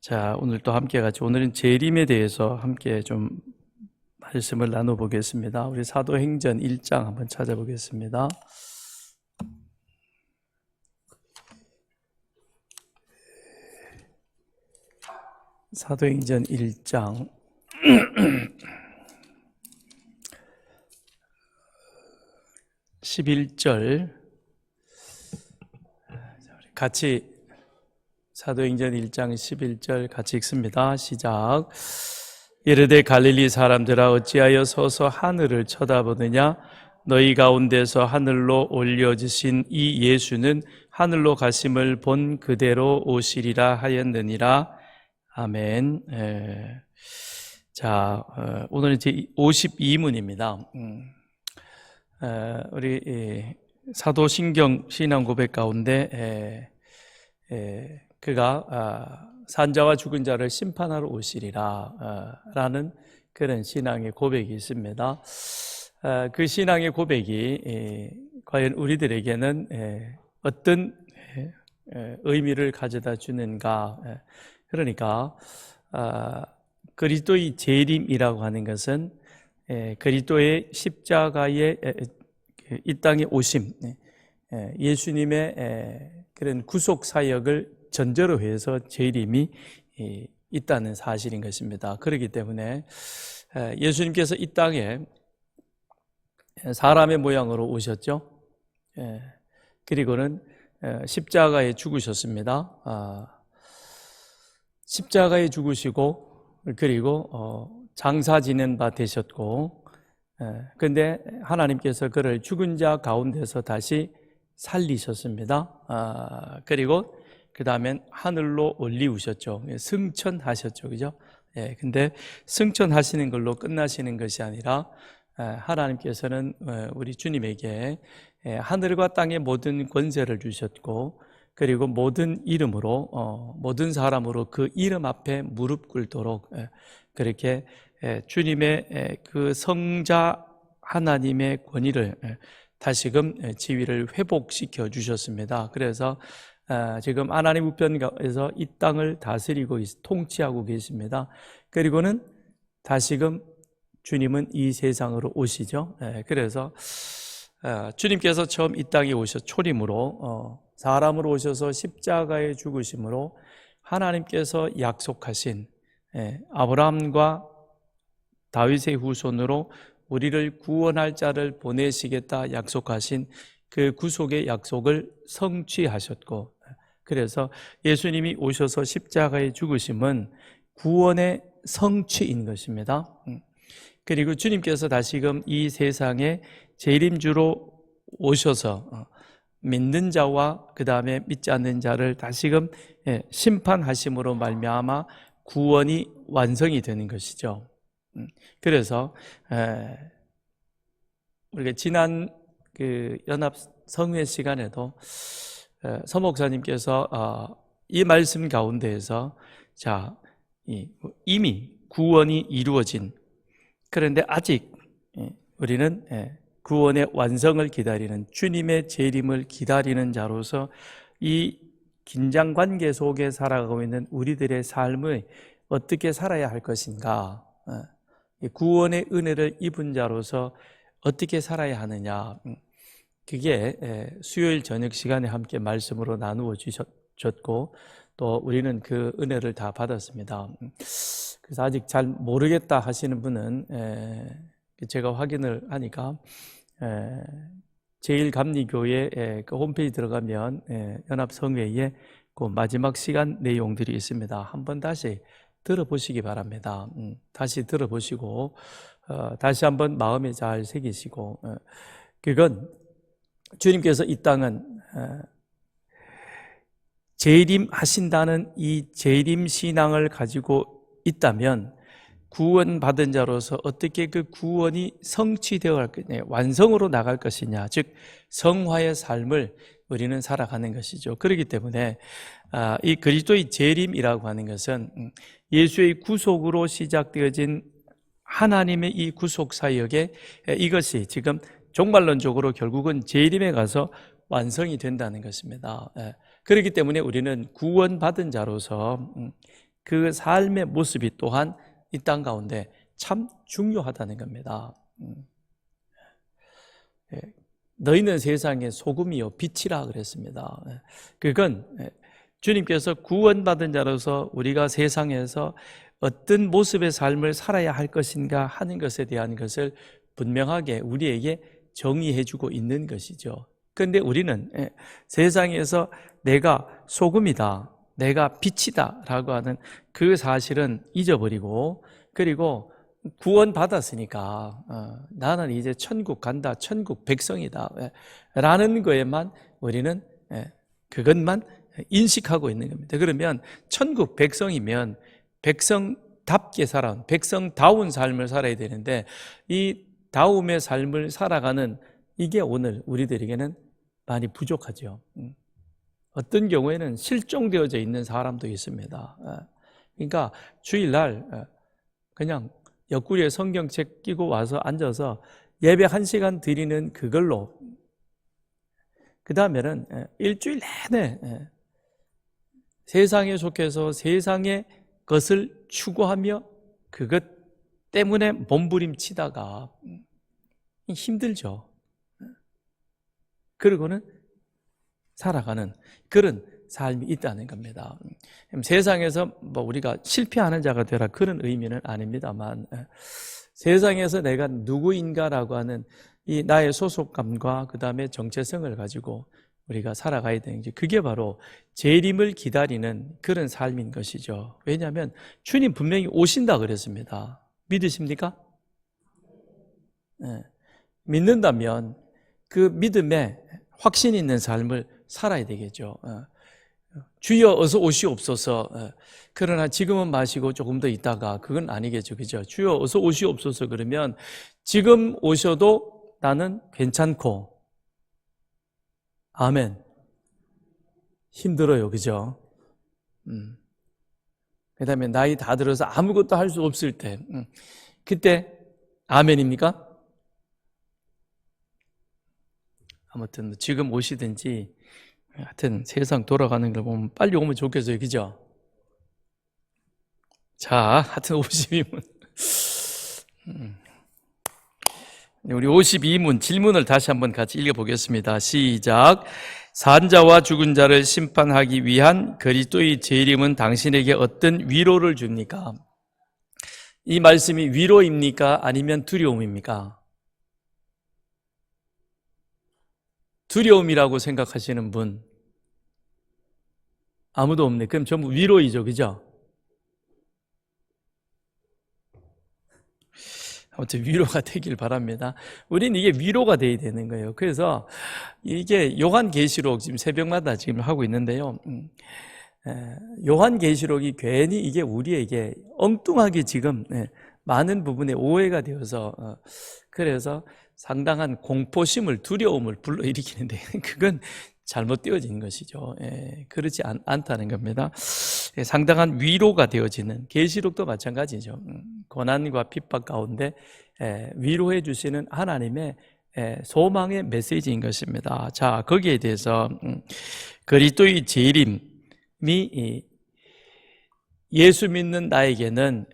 자, 오늘 또 함께 같이 오늘은 재림에 대해서 함께 좀 말씀을 나눠보겠습니다. 우리 사도행전 1장 한번 찾아보겠습니다. 사도행전 1장 11절 같이 사도행전 1장 11절 같이 읽습니다. 시작. 이르되 갈릴리 사람들아 어찌하여 서서 하늘을 쳐다보느냐 너희 가운데서 하늘로 올려지신 이 예수는 하늘로 가심을 본 그대로 오시리라 하였느니라. 아멘. 자, 오늘은 제 52문입니다. 우리 사도신경 신앙고백 가운데 그가 산자와 죽은 자를 심판하러 오시리라 라는 그런 신앙의 고백이 있습니다. 그 신앙의 고백이 과연 우리들에게는 어떤 의미를 가져다 주는가. 그러니까 그리스도의 재림이라고 하는 것은 그리스도의 십자가의 이 땅에 오심, 예수님의 그런 구속 사역을 전제로 해서 재림이 있다는 사실인 것입니다. 그렇기 때문에 예수님께서 이 땅에 사람의 모양으로 오셨죠. 그리고는 십자가에 죽으셨습니다. 십자가에 죽으시고 그리고 장사 지낸 바 되셨고, 그런데 하나님께서 그를 죽은 자 가운데서 다시 살리셨습니다. 그리고 그 다음엔 하늘로 올리우셨죠. 승천하셨죠. 그죠? 근데 승천하시는 걸로 끝나시는 것이 아니라 하나님께서는 우리 주님에게 하늘과 땅의 모든 권세를 주셨고, 그리고 모든 이름으로 모든 사람으로 그 이름 앞에 무릎 꿇도록 그렇게 주님의 그 성자 하나님의 권위를 다시금 지위를 회복시켜 주셨습니다. 그래서 지금 하나님 우편에서 이 땅을 다스리고 통치하고 계십니다. 그리고는 다시금 주님은 이 세상으로 오시죠. 그래서 주님께서 처음 이 땅에 오셔 초림으로 사람으로 오셔서 십자가에 죽으심으로 하나님께서 약속하신 아브라함과 다윗의 후손으로 우리를 구원할 자를 보내시겠다 약속하신 그 구속의 약속을 성취하셨고, 그래서 예수님이 오셔서 십자가에 죽으심은 구원의 성취인 것입니다. 그리고 주님께서 다시금 이 세상에 재림주로 오셔서 믿는 자와 그 다음에 믿지 않는 자를 다시금 심판하심으로 말미암아 구원이 완성이 되는 것이죠. 그래서 우리가 지난 그 연합 성회 시간에도 서 목사님께서 이 말씀 가운데에서 자, 이미 구원이 이루어진, 그런데 아직 우리는 구원의 완성을 기다리는, 주님의 재림을 기다리는 자로서 이 긴장 관계 속에 살아가고 있는 우리들의 삶을 어떻게 살아야 할 것인가, 구원의 은혜를 입은 자로서 어떻게 살아야 하느냐, 그게 수요일 저녁 시간에 함께 말씀으로 나누어 주셨고, 또 우리는 그 은혜를 다 받았습니다. 그래서 아직 잘 모르겠다 하시는 분은 제가 확인을 하니까 제1감리교회 그 홈페이지 들어가면 연합성회에 그 마지막 시간 내용들이 있습니다. 한번 다시 들어보시기 바랍니다. 다시 들어보시고 다시 한번 마음에 잘 새기시고, 그건 주님께서 이 땅은 재림하신다는 이 재림 신앙을 가지고 있다면 구원받은 자로서 어떻게 그 구원이 성취되어 갈 거냐, 완성으로 나갈 것이냐, 즉 성화의 삶을 우리는 살아가는 것이죠. 그렇기 때문에 이 그리스도의 재림이라고 하는 것은 예수의 구속으로 시작되어진 하나님의 이 구속 사역에 이것이 지금 종말론적으로 결국은 재림에 가서 완성이 된다는 것입니다. 그렇기 때문에 우리는 구원받은 자로서 그 삶의 모습이 또한 이 땅 가운데 참 중요하다는 겁니다. 너희는 세상의 소금이요 빛이라 그랬습니다. 그건 주님께서 구원받은 자로서 우리가 세상에서 어떤 모습의 삶을 살아야 할 것인가 하는 것에 대한 것을 분명하게 우리에게 정의해 주고 있는 것이죠. 그런데 우리는 세상에서 내가 소금이다, 내가 빛이다 라고 하는 그 사실은 잊어버리고, 그리고 구원받았으니까 나는 이제 천국 간다, 천국 백성이다 라는 거에만 우리는 그것만 인식하고 있는 겁니다. 그러면 천국 백성이면 백성답게 살아온, 백성다운 삶을 살아야 되는데 이 다움의 삶을 살아가는 이게 오늘 우리들에게는 많이 부족하죠. 어떤 경우에는 실종되어져 있는 사람도 있습니다. 그러니까 주일날 그냥 옆구리에 성경책 끼고 와서 앉아서 예배 1시간 드리는 그걸로, 그 다음에는 일주일 내내 세상에 속해서 세상의 것을 추구하며 그것 때문에 몸부림치다가 힘들죠. 그러고는 살아가는 그런 삶이 있다는 겁니다. 세상에서 뭐 우리가 실패하는 자가 되라 그런 의미는 아닙니다만, 세상에서 내가 누구인가라고 하는 이 나의 소속감과 그 다음에 정체성을 가지고 우리가 살아가야 되는 게, 그게 바로 재림을 기다리는 그런 삶인 것이죠. 왜냐하면 주님 분명히 오신다 그랬습니다. 믿으십니까? 믿는다면 그 믿음에 확신 있는 삶을 살아야 되겠죠. 주여 어서 오시옵소서. 그러나 지금은 마시고 조금 더 있다가, 그건 아니겠죠. 그죠? 주여 어서 오시옵소서 그러면 지금 오셔도 나는 괜찮고, 아멘. 힘들어요. 그죠? 그 다음에 나이 다 들어서 아무것도 할 수 없을 때, 그때 아멘입니까? 아무튼 지금 오시든지 하여튼 세상 돌아가는 걸 보면 빨리 오면 좋겠어요. 그죠? 자, 하여튼 52문. 우리 52문 질문을 다시 한번 같이 읽어보겠습니다. 시작. 산자와 죽은 자를 심판하기 위한 그리스도의 재림은 당신에게 어떤 위로를 줍니까? 이 말씀이 위로입니까? 아니면 두려움입니까? 두려움이라고 생각하시는 분 아무도 없네. 그럼 전부 위로이죠. 그죠? 아무튼 위로가 되길 바랍니다. 우리는 이게 위로가 돼야 되는 거예요. 그래서 이게 요한계시록 지금 새벽마다 지금 하고 있는데요. 요한계시록이 괜히 이게 우리에게 엉뚱하게 지금 많은 부분에 오해가 되어서 그래서 상당한 공포심을, 두려움을 불러일으키는데 그건 잘못되어진 것이죠. 그렇지 않다는 겁니다. 상당한 위로가 되어지는, 계시록도 마찬가지죠. 고난과 핍박 가운데 위로해 주시는 하나님의 소망의 메시지인 것입니다. 자, 거기에 대해서 그리스도의 재림이 예수 믿는 나에게는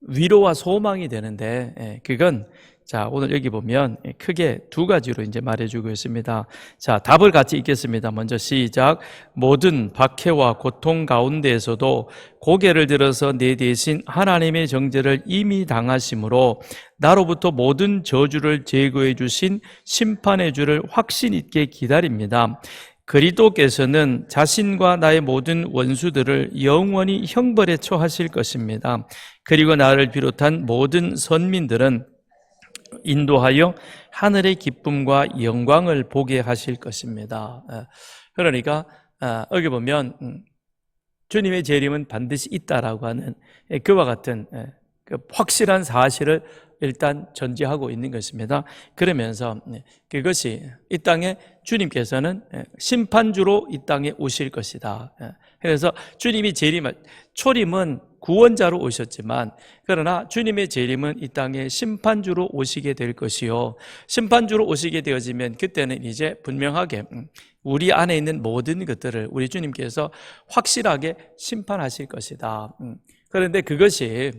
위로와 소망이 되는데, 그건 자, 오늘 여기 보면 크게 두 가지로 이제 말해주고 있습니다. 자, 답을 같이 읽겠습니다. 먼저 시작. 모든 박해와 고통 가운데에서도 고개를 들어서 내 대신 하나님의 정죄를 이미 당하심으로 나로부터 모든 저주를 제거해 주신 심판의 주를 확신 있게 기다립니다. 그리스도께서는 자신과 나의 모든 원수들을 영원히 형벌에 처하실 것입니다. 그리고 나를 비롯한 모든 선민들은 인도하여 하늘의 기쁨과 영광을 보게 하실 것입니다. 그러니까 여기 보면 주님의 재림은 반드시 있다라고 하는 그와 같은 그 확실한 사실을 일단 전제하고 있는 것입니다. 그러면서 그것이 이 땅에 주님께서는 심판주로 이 땅에 오실 것이다. 그래서 주님이 초림은 구원자로 오셨지만 그러나 주님의 재림은 이 땅에 심판주로 오시게 될 것이요, 심판주로 오시게 되어지면 그때는 이제 분명하게 우리 안에 있는 모든 것들을 우리 주님께서 확실하게 심판하실 것이다. 그런데 그것이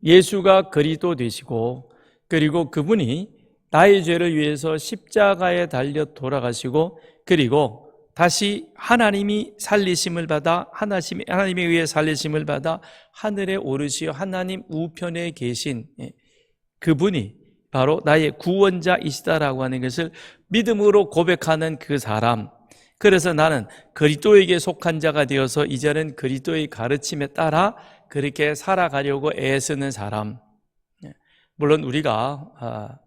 예수가 그리스도 되시고 그리고 그분이 나의 죄를 위해서 십자가에 달려 돌아가시고 그리고 다시 하나님이 살리심을 받아 하나님에 의해 살리심을 받아 하늘에 오르시어 하나님 우편에 계신 그분이 바로 나의 구원자이시다라고 하는 것을 믿음으로 고백하는 그 사람, 그래서 나는 그리스도에게 속한 자가 되어서 이제는 그리스도의 가르침에 따라 그렇게 살아가려고 애쓰는 사람. 물론 우리가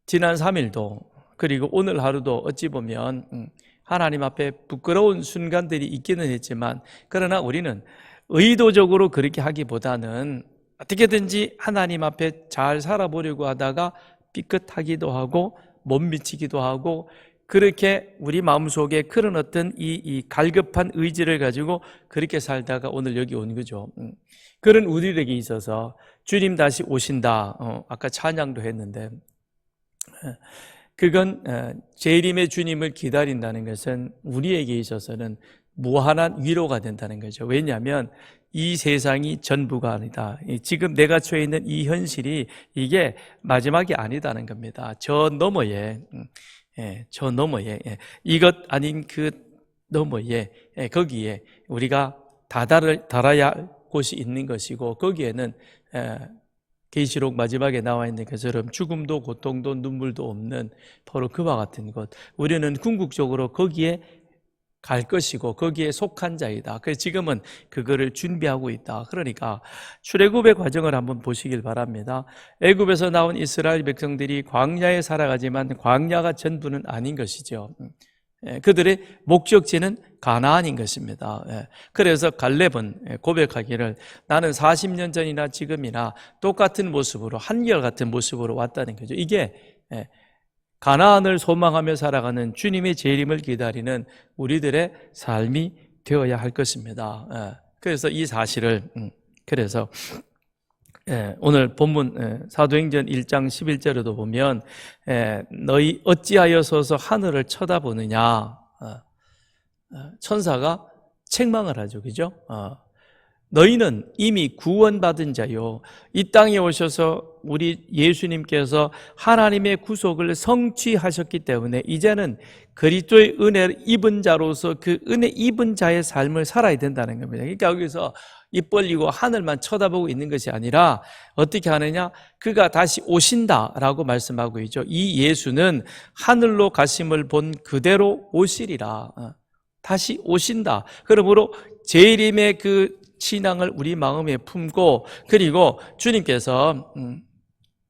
지난 3일도 그리고 오늘 하루도 어찌 보면 하나님 앞에 부끄러운 순간들이 있기는 했지만 그러나 우리는 의도적으로 그렇게 하기보다는 어떻게든지 하나님 앞에 잘 살아보려고 하다가 삐끗하기도 하고 못 미치기도 하고 그렇게 우리 마음속에 그런 어떤 이 갈급한 의지를 가지고 그렇게 살다가 오늘 여기 온 거죠. 그런 우리에게 있어서 주님 다시 오신다. 아까 찬양도 했는데 그건 재림의 주님을 기다린다는 것은 우리에게 있어서는 무한한 위로가 된다는 거죠. 왜냐하면 이 세상이 전부가 아니다. 지금 내가 처해 있는 이 현실이 이게 마지막이 아니다는 겁니다. 저 너머에 이것 아닌 그 너머에 거기에 우리가 달아야 할 곳이 있는 것이고 거기에는 계시록 마지막에 나와 있는 것처럼 죽음도 고통도 눈물도 없는 바로 그와 같은 것, 우리는 궁극적으로 거기에 갈 것이고 거기에 속한 자이다. 그래서 지금은 그거를 준비하고 있다. 그러니까 출애굽의 과정을 한번 보시길 바랍니다. 애굽에서 나온 이스라엘 백성들이 광야에 살아가지만 광야가 전부는 아닌 것이죠. 그들의 목적지는 가나안인 것입니다. 그래서 갈렙은 고백하기를 나는 40년 전이나 지금이나 똑같은 모습으로 한결같은 모습으로 왔다는 거죠. 이게 가나안을 소망하며 살아가는 주님의 재림을 기다리는 우리들의 삶이 되어야 할 것입니다. 그래서 이 사실을 그래서 오늘 본문 사도행전 1장 11절에도 보면 너희 어찌하여 서서 하늘을 쳐다보느냐, 천사가 책망을 하죠. 그죠? 너희는 이미 구원받은 자요, 이 땅에 오셔서 우리 예수님께서 하나님의 구속을 성취하셨기 때문에 이제는 그리스도의 은혜를 입은 자로서 그 은혜 입은 자의 삶을 살아야 된다는 겁니다. 그러니까 여기서 입 벌리고 하늘만 쳐다보고 있는 것이 아니라 어떻게 하느냐, 그가 다시 오신다라고 말씀하고 있죠. 이 예수는 하늘로 가심을 본 그대로 오시리라. 다시 오신다. 그러므로 재림의 그 신앙을 우리 마음에 품고, 그리고 주님께서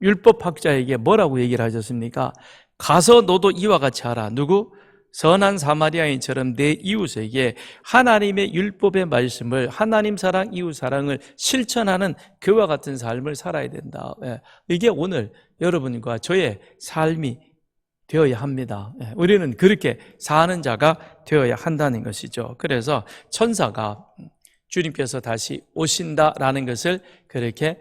율법학자에게 뭐라고 얘기를 하셨습니까? 가서 너도 이와 같이 하라. 누구? 선한 사마리아인처럼 내 이웃에게 하나님의 율법의 말씀을, 하나님 사랑, 이웃 사랑을 실천하는 그와 같은 삶을 살아야 된다. 이게 오늘 여러분과 저의 삶이 되어야 합니다. 우리는 그렇게 사는 자가 되어야 한다는 것이죠. 그래서 천사가 주님께서 다시 오신다라는 것을 그렇게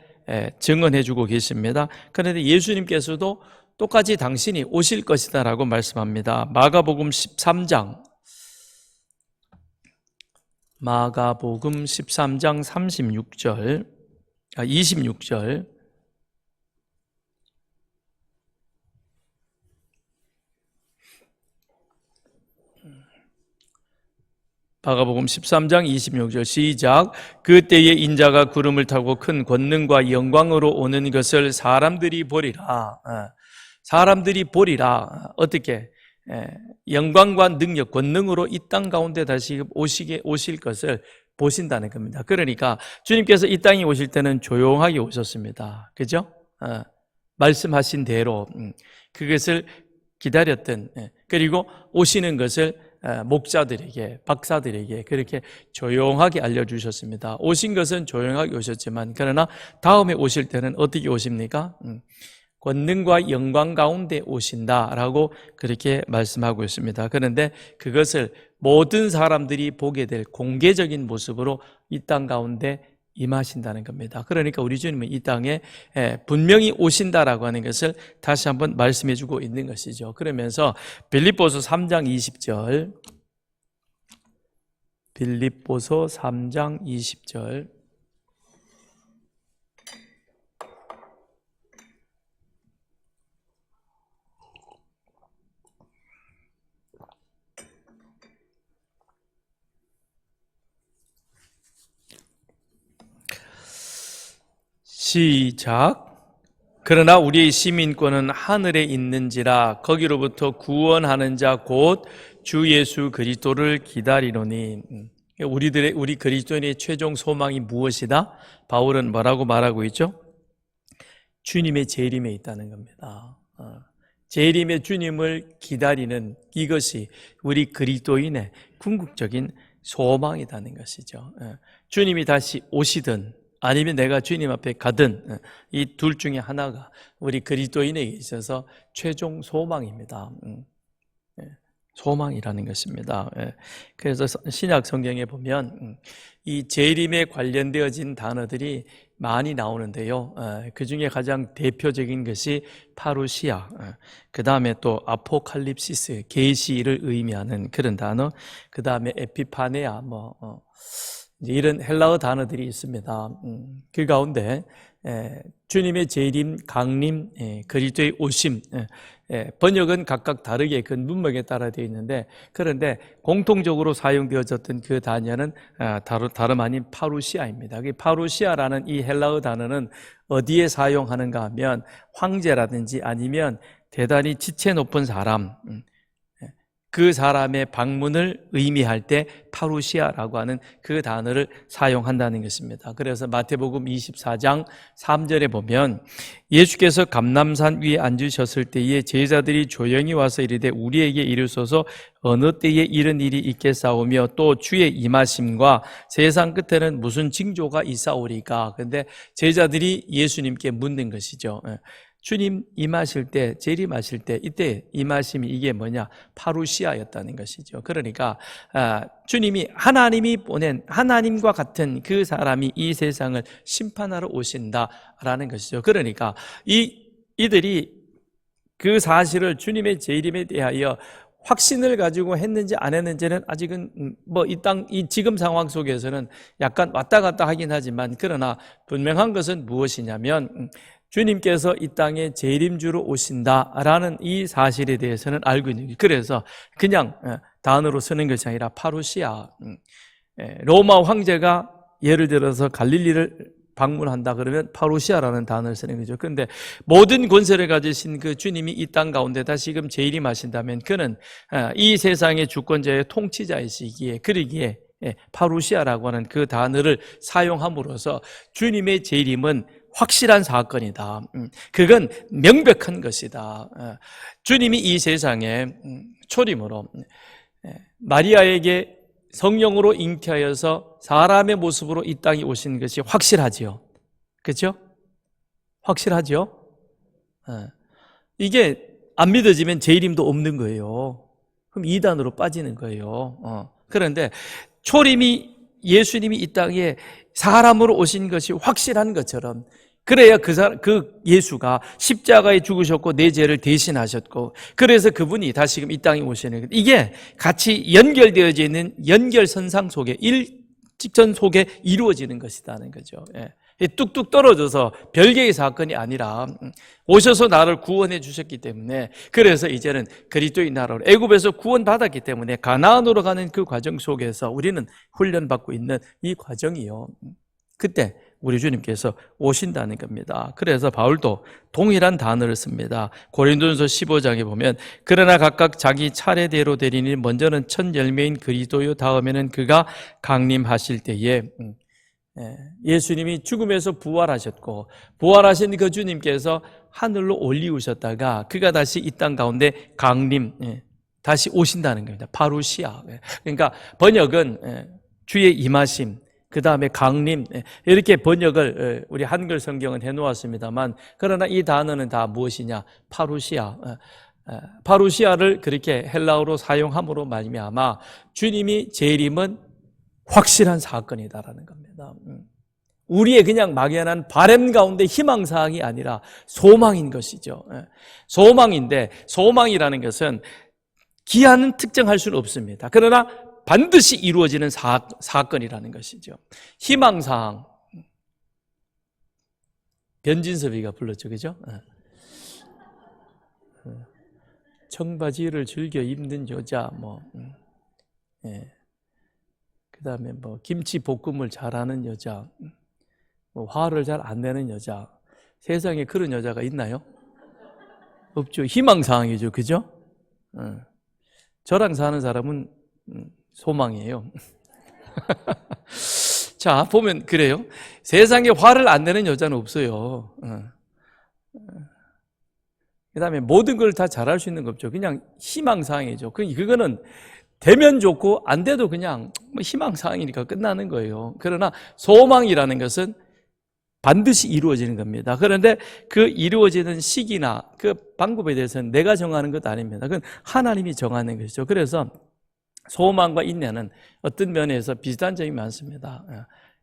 증언해 주고 계십니다. 그런데 예수님께서도 똑같이 당신이 오실 것이다 라고 말씀합니다. 마가복음 13장 36절 26절 마가복음 13장 26절 시작. 그때에 인자가 구름을 타고 큰 권능과 영광으로 오는 것을 사람들이 보리라. 사람들이 보리라. 어떻게? 영광과 능력, 권능으로 이 땅 가운데 다시 오실 것을 보신다는 겁니다. 그러니까 주님께서 이 땅에 오실 때는 조용하게 오셨습니다. 그죠? 말씀하신 대로 그것을 기다렸던, 그리고 오시는 것을 목자들에게, 박사들에게 그렇게 조용하게 알려주셨습니다. 오신 것은 조용하게 오셨지만 그러나 다음에 오실 때는 어떻게 오십니까? 권능과 영광 가운데 오신다라고 그렇게 말씀하고 있습니다. 그런데 그것을 모든 사람들이 보게 될 공개적인 모습으로 이 땅 가운데 임하신다는 겁니다. 그러니까 우리 주님은 이 땅에 분명히 오신다라고 하는 것을 다시 한번 말씀해 주고 있는 것이죠. 그러면서 빌립보서 3장 20절, 빌립보서 3장 20절, 시작. 그러나 우리의 시민권은 하늘에 있는지라 거기로부터 구원하는 자 곧 주 예수 그리스도를 기다리노니. 우리 그리스도인의 최종 소망이 무엇이다? 바울은 뭐라고 말하고 있죠? 주님의 재림에 있다는 겁니다. 재림의 주님을 기다리는 이것이 우리 그리스도인의 궁극적인 소망이라는 것이죠. 주님이 다시 오시든 아니면 내가 주님 앞에 가든 이 둘 중에 하나가 우리 그리스도인에게 있어서 최종 소망입니다. 소망이라는 것입니다. 그래서 신약 성경에 보면 이 재림에 관련되어진 단어들이 많이 나오는데요. 그 중에 가장 대표적인 것이 파루시아, 그 다음에 또 아포칼립시스, 계시를 의미하는 그런 단어, 그 다음에 에피파네아, 이런 헬라어 단어들이 있습니다. 그 가운데 주님의 재림, 강림, 그리스도의 오심, 번역은 각각 다르게 그 문맥에 따라 되어 있는데, 그런데 공통적으로 사용되어졌던 그 단어는 다름 아닌 파루시아입니다. 파루시아라는 이 헬라어 단어는 어디에 사용하는가 하면 황제라든지 아니면 대단히 지체 높은 사람, 그 사람의 방문을 의미할 때 파루시아라고 하는 그 단어를 사용한다는 것입니다. 그래서 마태복음 24장 3절에 보면 예수께서 감람산 위에 앉으셨을 때에 제자들이 조용히 와서 이르되 우리에게 이르소서 어느 때에 이런 일이 있겠사오며 또 주의 임하심과 세상 끝에는 무슨 징조가 있사오리까. 그런데 제자들이 예수님께 묻는 것이죠. 주님 임하실 때, 재림하실 때 이때 임하심이 이게 뭐냐? 파루시아였다는 것이죠. 그러니까 주님이 하나님이 보낸 하나님과 같은 그 사람이 이 세상을 심판하러 오신다라는 것이죠. 그러니까 이들이 그 사실을 주님의 재림에 대하여 확신을 가지고 했는지 안 했는지는 아직은 이 지금 상황 속에서는 약간 왔다 갔다 하긴 하지만, 그러나 분명한 것은 무엇이냐면 주님께서 이 땅에 재림주로 오신다라는 이 사실에 대해서는 알고 있는 거예요. 그래서 그냥 단어로 쓰는 것이 아니라 파루시아, 로마 황제가 예를 들어서 갈릴리를 방문한다 그러면 파루시아라는 단어를 쓰는 거죠. 그런데 모든 권세를 가지신 그 주님이 이 땅 가운데 다시금 재림하신다면 그는 이 세상의 주권자의 통치자이시기에, 그러기에 파루시아라고 하는 그 단어를 사용함으로써 주님의 재림은 확실한 사건이다. 그건 명백한 것이다. 주님이 이 세상에 초림으로 마리아에게 성령으로 잉태하여서 사람의 모습으로 이 땅에 오신 것이 확실하지요. 그렇죠? 확실하죠? 이게 안 믿어지면 재림도 없는 거예요. 그럼 이단으로 빠지는 거예요. 그런데 초림이 예수님이 이 땅에 사람으로 오신 것이 확실한 것처럼, 그래야 그 예수가 십자가에 죽으셨고 내 죄를 대신하셨고, 그래서 그분이 다시금 이 땅에 오시는 것, 이게 같이 연결되어져 있는 연결선상 속에, 일직선 속에 이루어지는 것이라는 거죠. 뚝뚝 떨어져서 별개의 사건이 아니라 오셔서 나를 구원해 주셨기 때문에, 그래서 이제는 그리스도의 나라로 애굽에서 구원받았기 때문에 가나안으로 가는 그 과정 속에서 우리는 훈련받고 있는 이 과정이요, 그때 우리 주님께서 오신다는 겁니다. 그래서 바울도 동일한 단어를 씁니다. 고린도전서 15장에 보면 그러나 각각 자기 차례대로 되리니 먼저는 첫 열매인 그리스도요 다음에는 그가 강림하실 때에, 예수님이 죽음에서 부활하셨고 부활하신 그 주님께서 하늘로 올리우셨다가 그가 다시 이 땅 가운데 강림, 다시 오신다는 겁니다. 파루시아. 그러니까 번역은 주의 임하심, 그 다음에 강림, 이렇게 번역을 우리 한글 성경은 해놓았습니다만, 그러나 이 단어는 다 무엇이냐? 파루시아. 파루시아를 그렇게 헬라어로 사용함으로 말미암아 주님이 재림은 확실한 사건이다라는 겁니다. 우리의 그냥 막연한 바람 가운데 희망사항이 아니라 소망인 것이죠. 소망인데, 소망이라는 것은 기한은 특정할 수는 없습니다. 그러나 반드시 이루어지는 사건이라는 것이죠. 희망사항, 변진섭이가 불렀죠, 그죠? 청바지를 즐겨 입는 여자, 그 다음에 김치 볶음을 잘하는 여자, 화를 잘 안 내는 여자. 세상에 그런 여자가 있나요? 없죠. 희망사항이죠, 그죠? 저랑 사는 사람은 소망이에요. 자, 보면 그래요. 세상에 화를 안 내는 여자는 없어요. 그 다음에 모든 걸 다 잘할 수 있는 거 없죠. 그냥 희망사항이죠. 그거는 되면 좋고 안 돼도 그냥 희망사항이니까 끝나는 거예요. 그러나 소망이라는 것은 반드시 이루어지는 겁니다. 그런데 그 이루어지는 시기나 그 방법에 대해서는 내가 정하는 것도 아닙니다. 그건 하나님이 정하는 것이죠. 그래서 소망과 인내는 어떤 면에서 비슷한 점이 많습니다.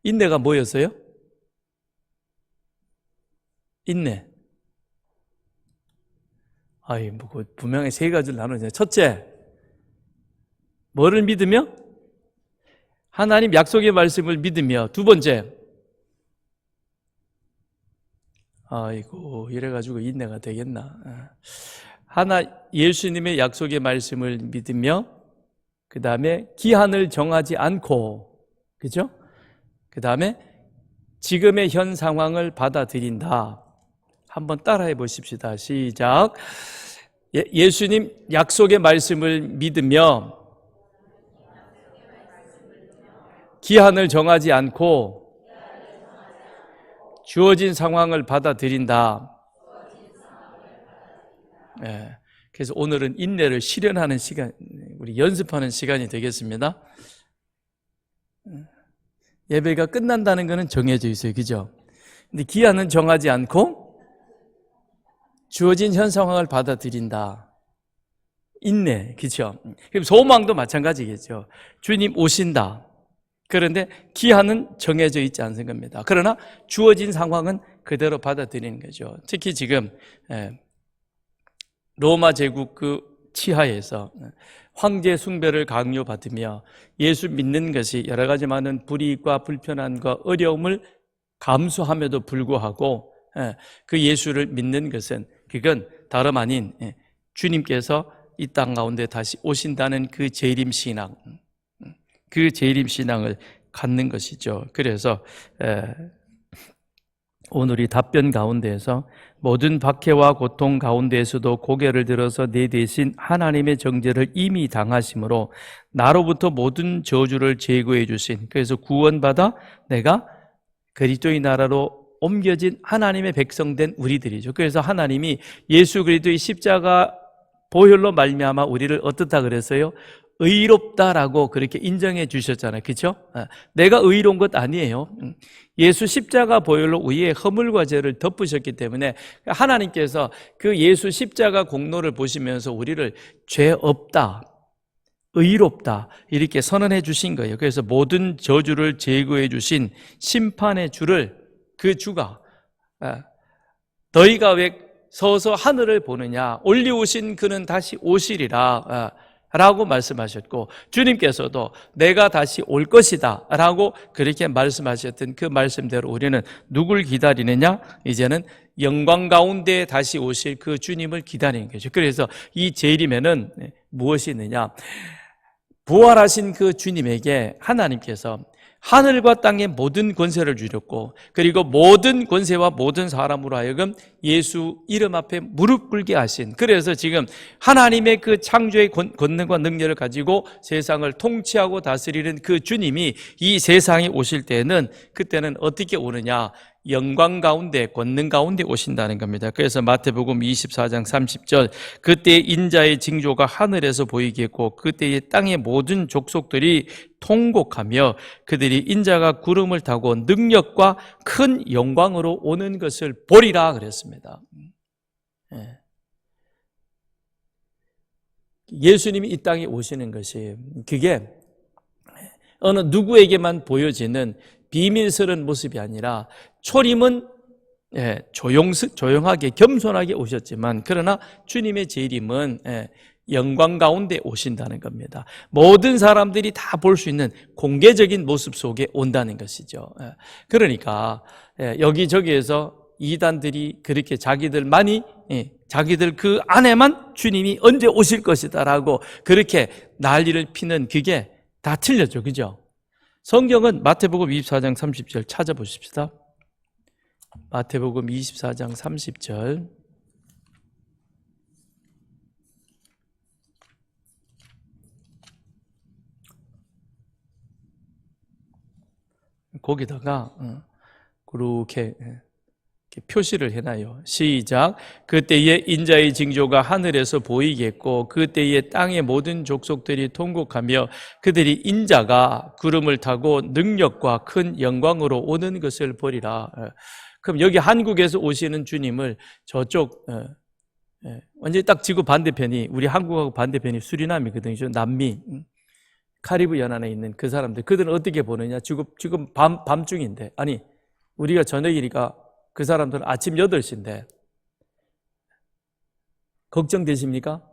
인내가 뭐였어요? 인내. 분명히 세 가지를 나누죠. 첫째, 뭐를 믿으며? 하나님 약속의 말씀을 믿으며. 두 번째, 이래가지고 인내가 되겠나. 예수님의 약속의 말씀을 믿으며, 그 다음에 기한을 정하지 않고, 그죠? 그 다음에 지금의 현 상황을 받아들인다. 한번 따라해 보십시다. 시작. 예수님 약속의 말씀을 믿으며, 기한을 정하지 않고, 주어진 상황을 받아들인다. 그래서 오늘은 인내를 실현하는 시간, 우리 연습하는 시간이 되겠습니다. 예배가 끝난다는 것은 정해져 있어요. 그죠? 근데 기한은 정하지 않고 주어진 현 상황을 받아들인다. 인내, 그죠? 그럼 소망도 마찬가지겠죠. 주님 오신다. 그런데 기한은 정해져 있지 않은 겁니다. 그러나 주어진 상황은 그대로 받아들이는 거죠. 특히 지금 로마 제국 그 치하에서 황제 숭배를 강요받으며 예수 믿는 것이 여러 가지 많은 불이익과 불편함과 어려움을 감수함에도 불구하고 그 예수를 믿는 것은 그건 다름 아닌 주님께서 이 땅 가운데 다시 오신다는 그 재림 신앙, 그 재림 신앙을 갖는 것이죠. 그래서 오늘 이 답변 가운데에서 모든 박해와 고통 가운데에서도 고개를 들어서 내 대신 하나님의 정죄를 이미 당하심으로 나로부터 모든 저주를 제거해 주신, 그래서 구원받아 내가 그리스도의 나라로 옮겨진 하나님의 백성된 우리들이죠. 그래서 하나님이 예수 그리스도의 십자가 보혈로 말미암아 우리를 어떻다 그랬어요? 의롭다라고 그렇게 인정해 주셨잖아요. 그렇죠? 내가 의로운 것 아니에요. 예수 십자가 보혈로 우리의 허물과 죄를 덮으셨기 때문에 하나님께서 그 예수 십자가 공로를 보시면서 우리를 죄 없다, 의롭다 이렇게 선언해 주신 거예요. 그래서 모든 저주를 제거해 주신 심판의 주를, 그 주가 너희가 왜 서서 하늘을 보느냐, 올리우신 그는 다시 오시리라 라고 말씀하셨고, 주님께서도 내가 다시 올 것이다 라고 그렇게 말씀하셨던 그 말씀대로 우리는 누굴 기다리느냐? 이제는 영광 가운데 다시 오실 그 주님을 기다리는 거죠. 그래서 이 재림에는 무엇이 있느냐? 부활하신 그 주님에게 하나님께서 하늘과 땅의 모든 권세를 주셨고, 그리고 모든 권세와 모든 사람으로 하여금 예수 이름 앞에 무릎 꿇게 하신, 그래서 지금 하나님의 그 창조의 권능과 능력을 가지고 세상을 통치하고 다스리는 그 주님이 이 세상에 오실 때는, 그때는 어떻게 오느냐? 영광 가운데, 권능 가운데 오신다는 겁니다. 그래서 마태복음 24장 30절, 그때 인자의 징조가 하늘에서 보이겠고 그때의 땅의 모든 족속들이 통곡하며 그들이 인자가 구름을 타고 능력과 큰 영광으로 오는 것을 보리라 그랬습니다. 예수님이 이 땅에 오시는 것이, 그게 어느 누구에게만 보여지는 비밀스러운 모습이 아니라, 초림은 조용하게 겸손하게 오셨지만, 그러나 주님의 재림은 영광 가운데 오신다는 겁니다. 모든 사람들이 다 볼 수 있는 공개적인 모습 속에 온다는 것이죠. 그러니까 여기저기에서 이단들이 그렇게 자기들 그 안에만 주님이 언제 오실 것이다라고 그렇게 난리를 피는, 그게 다 틀렸죠. 그죠? 성경은 마태복음 24장 30절 찾아보십시다. 마태복음 24장 30절. 거기다가 그렇게 표시를 해놔요. 시작. 그때에 인자의 징조가 하늘에서 보이겠고 그때에 땅의 모든 족속들이 통곡하며 그들이 인자가 구름을 타고 능력과 큰 영광으로 오는 것을 보리라. 그럼 여기 한국에서 오시는 주님을 저쪽 완전히 딱 지구 반대편이, 우리 한국하고 반대편이 수리남이거든요. 남미, 카리브 연안에 있는 그 사람들, 그들은 어떻게 보느냐? 지금 밤중인데, 아니 우리가 저녁이니까 그 사람들은 아침 8시인데 걱정되십니까?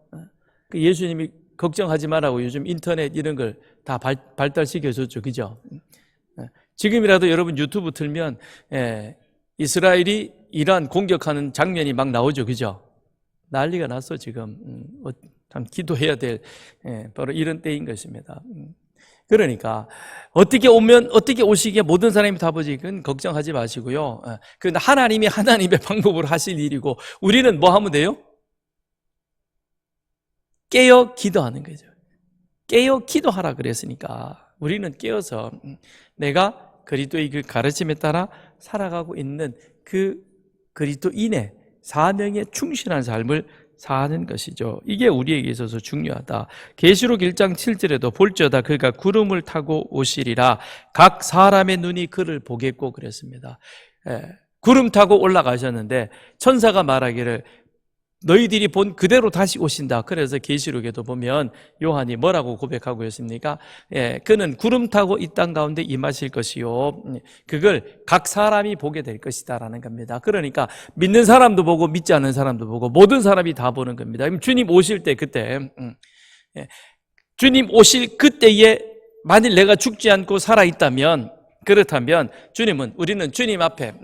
그 예수님이 걱정하지 말라고 요즘 인터넷 이런 걸 다 발달시켜줬죠. 그죠? 지금이라도 여러분 유튜브 틀면 이스라엘이 이란 공격하는 장면이 막 나오죠. 그죠? 난리가 났어 지금. 참 기도해야 될 바로 이런 때인 것입니다. 그러니까 어떻게 오시기에 모든 사람이 다 보지, 그건 걱정하지 마시고요. 그건 하나님의 방법으로 하실 일이고, 우리는 뭐 하면 돼요? 깨어 기도하는 거죠. 깨어 기도하라 그랬으니까 우리는 깨어서 내가 그리스도의 그 가르침에 따라 살아가고 있는 그 그리스도인의 사명에 충실한 삶을 사는 것이죠. 이게 우리에게 있어서 중요하다. 계시록 1장 7절에도 볼지어다 그가 구름을 타고 오시리라. 각 사람의 눈이 그를 보겠고 그랬습니다. 구름 타고 올라가셨는데 천사가 말하기를 너희들이 본 그대로 다시 오신다. 그래서 계시록에도 보면 요한이 뭐라고 고백하고 있습니까? 그는 구름 타고 이 땅 가운데 임하실 것이요, 그걸 각 사람이 보게 될 것이다 라는 겁니다. 그러니까 믿는 사람도 보고 믿지 않는 사람도 보고 모든 사람이 다 보는 겁니다. 주님 오실 때, 그때 주님 오실 그때에 만일 내가 죽지 않고 살아있다면, 그렇다면 우리는 주님 앞에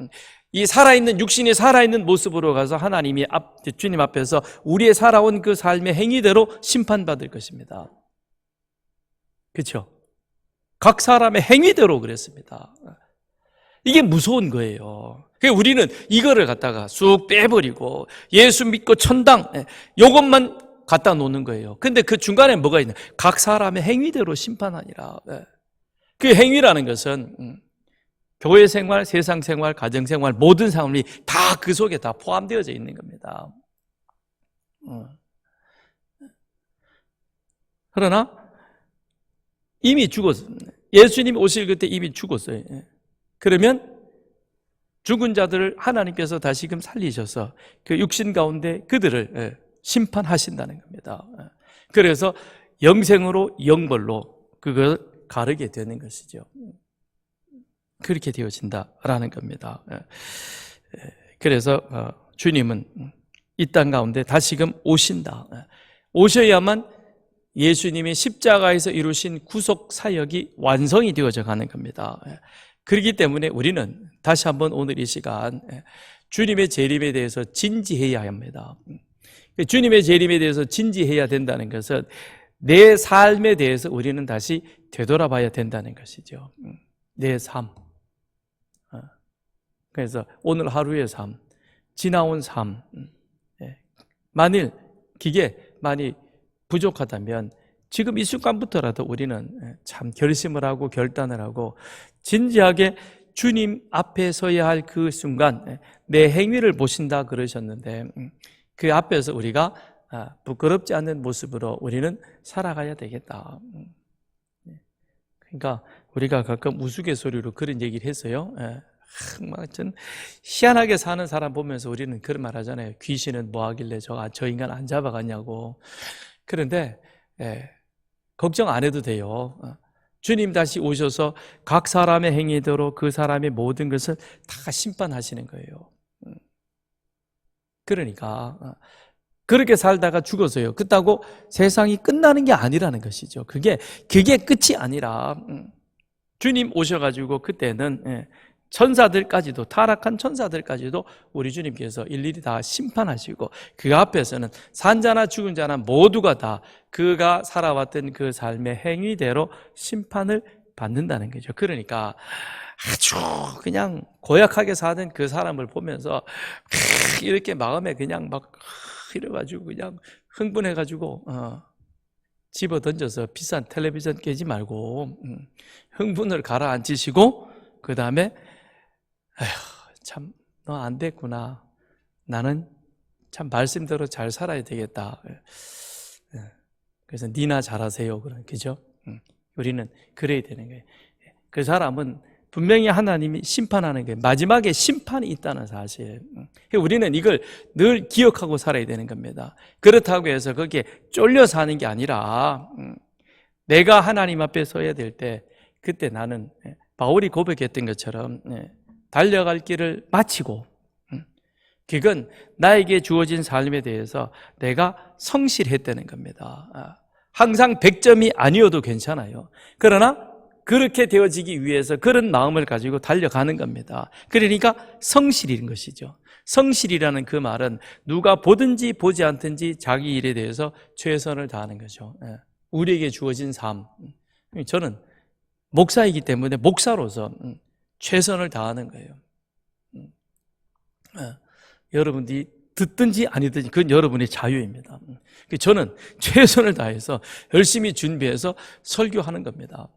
이 살아있는, 육신이 살아있는 모습으로 가서 주님 앞에서 우리의 살아온 그 삶의 행위대로 심판받을 것입니다. 그렇죠? 각 사람의 행위대로 그랬습니다. 이게 무서운 거예요. 그러니까 우리는 이거를 갖다가 쑥 빼버리고 예수 믿고 천당, 이것만 갖다 놓는 거예요. 근데 그 중간에 뭐가 있냐? 각 사람의 행위대로 심판하니라. 그 행위라는 것은 교회 생활, 세상 생활, 가정 생활, 모든 삶이 다 그 속에 다 포함되어져 있는 겁니다. 그러나 이미 죽었어요. 예수님이 오실 그때 이미 죽었어요. 그러면 죽은 자들을 하나님께서 다시금 살리셔서 그 육신 가운데 그들을 심판하신다는 겁니다. 그래서 영생으로 영벌로 그걸 가르게 되는 것이죠. 그렇게 되어진다라는 겁니다. 그래서 주님은 이 땅 가운데 다시금 오신다. 오셔야만 예수님이 십자가에서 이루신 구속 사역이 완성이 되어져 가는 겁니다. 그렇기 때문에 우리는 다시 한번 오늘 이 시간 주님의 재림에 대해서 진지해야 합니다. 주님의 재림에 대해서 진지해야 된다는 것은 내 삶에 대해서 우리는 다시 되돌아봐야 된다는 것이죠. 내 삶. 그래서 오늘 하루의 삶, 지나온 삶, 만일 그게 많이 부족하다면 지금 이 순간부터라도 우리는 참 결심을 하고 결단을 하고 진지하게 주님 앞에 서야 할 그 순간 내 행위를 보신다 그러셨는데 그 앞에서 우리가 부끄럽지 않는 모습으로 우리는 살아가야 되겠다. 그러니까 우리가 가끔 우스갯소리로 그런 얘기를 했어요. 전 희한하게 사는 사람 보면서 우리는 그런 말 하잖아요. 귀신은 뭐 하길래 저 인간 안 잡아가냐고. 그런데 걱정 안 해도 돼요. 주님 다시 오셔서 각 사람의 행위대로 그 사람의 모든 것을 다 심판하시는 거예요. 그러니까 그렇게 살다가 죽어서요. 그렇다고 세상이 끝나는 게 아니라는 것이죠. 그게 끝이 아니라 주님 오셔가지고 그때는 천사들까지도, 타락한 천사들까지도 우리 주님께서 일일이 다 심판하시고 그 앞에서는 산 자나 죽은 자나 모두가 다 그가 살아왔던 그 삶의 행위대로 심판을 받는다는 거죠. 그러니까 아주 그냥 고약하게 사는 그 사람을 보면서 이렇게 마음에 그냥 막 이래가지고 그냥 흥분해가지고 집어 던져서 비싼 텔레비전 깨지 말고 흥분을 가라앉히시고 그 다음에 참 너 안 됐구나. 나는 참 말씀대로 잘 살아야 되겠다. 그래서 니나 잘하세요. 그죠? 우리는 그래야 되는 거예요. 그 사람은 분명히 하나님이 심판하는 게 마지막에 심판이 있다는 사실. 우리는 이걸 늘 기억하고 살아야 되는 겁니다. 그렇다고 해서 거기에 쫄려 사는 게 아니라 내가 하나님 앞에 서야 될 때 그때 나는 바울이 고백했던 것처럼 달려갈 길을 마치고 그건 나에게 주어진 삶에 대해서 내가 성실했다는 겁니다. 항상 100점이 아니어도 괜찮아요. 그러나 그렇게 되어지기 위해서 그런 마음을 가지고 달려가는 겁니다. 그러니까 성실인 것이죠. 성실이라는 그 말은 누가 보든지 보지 않든지 자기 일에 대해서 최선을 다하는 거죠. 우리에게 주어진 삶. 저는 목사이기 때문에 목사로서 최선을 다하는 거예요. 여러분들이 듣든지 아니든지 그건 여러분의 자유입니다. 저는 최선을 다해서 열심히 준비해서 설교하는 겁니다.